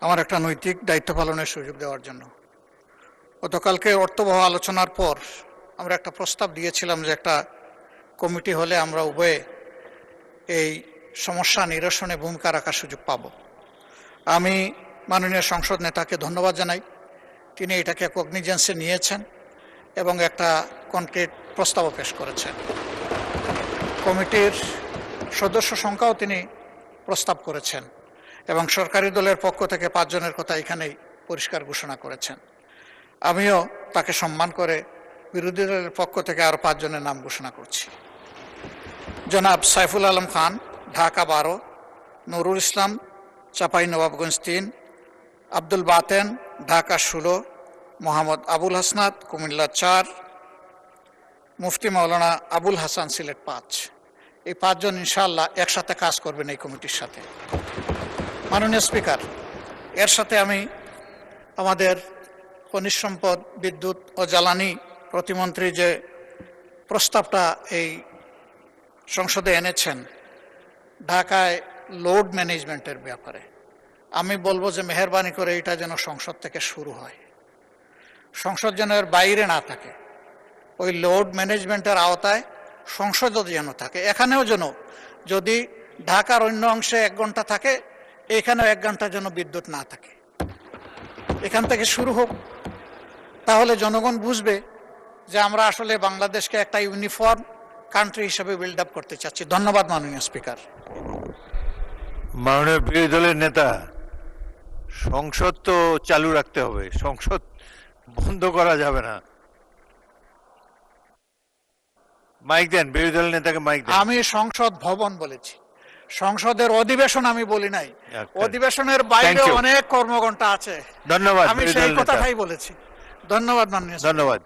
আমার একটা নৈতিক দায়িত্ব পালনের সুযোগ দেওয়ার জন্য। গতকালকে অর্থবহ আলোচনার পর আমরা একটা প্রস্তাব দিয়েছিলাম যে একটা কমিটি হলে আমরা উভয়ে এই সমস্যা নিরসনে ভূমিকা রাখার সুযোগ পাব। আমি মাননীয় সংসদ নেতাকে ধন্যবাদ জানাই, তিনি এটাকে কগনিজেন্সে নিয়েছেন এবং একটা কনক্রিট প্রস্তাবও পেশ করেছেন। কমিটির সদস্য সংখ্যাও তিনি প্রস্তাব করেছেন এবং সরকারি দলের পক্ষ থেকে 5 জনের কথা এখানেই পরিষ্কার ঘোষণা করেছেন। আমিও তাকে সম্মান করে বিরোধী দলের পক্ষ থেকে আরও 5 জনের নাম ঘোষণা করছি। জনাব সাইফুল আলম খান, ঢাকা 12, নুরুল ইসলাম, চাঁপাইনবাবগঞ্জ 3, আব্দুল বাতেন, ঢাকা 16, মোহাম্মদ আবুল হাসনাত, কুমিল্লা 4, মুফতি মাওলানা আবুল হাসান, সিলেট 5। এই 5 জন ইনশাআল্লাহ একসাথে কাজ করবেন এই কমিটির সাথে। মাননীয় স্পিকার, এর সাথে আমি আমাদের খনিজ সম্পদ, বিদ্যুৎ ও জ্বালানি প্রতিমন্ত্রী যে প্রস্তাবটা এই সংসদে এনেছেন ঢাকায় লোড ম্যানেজমেন্টের ব্যাপারে, আমি বলবো যে মেহেরবানি করে এটা যেন সংসদ থেকে শুরু হয়, সংসদ যেন এর বাইরে না থাকে, ওই লোড ম্যানেজমেন্টের আওতায় সংসদ যেন থাকে। এখানেও যেন যদি ঢাকার অন্য অংশে 1 ঘন্টা থাকে, এখানেও 1 ঘন্টা যেন বিদ্যুৎ না থাকে। এখান থেকে শুরু হোক, তাহলে জনগণ বুঝবে যে আমরা আসলে বাংলাদেশকে একটা ইউনিফর্ম কান্ট্রি হিসেবে বিল্ড আপ করতে চাচ্ছি। ধন্যবাদ মাননীয় স্পিকার। মাননীয় বিরোধী দলের নেতা, সংসদ তো চালু রাখতে হবে, সংসদ বন্ধ করা যাবে না। মাইক দেন, বিরোধী দলের নেতাকে মাইক দেন। আমি সংসদ ভবন বলেছি, সংসদের অধিবেশন আমি বলি নাই। অধিবেশনের বাইরে অনেক কর্মঘণ্টা আছে। ধন্যবাদ, আমি সেই কথাটাই বলেছি। ধন্যবাদ মাননীয়। ধন্যবাদ।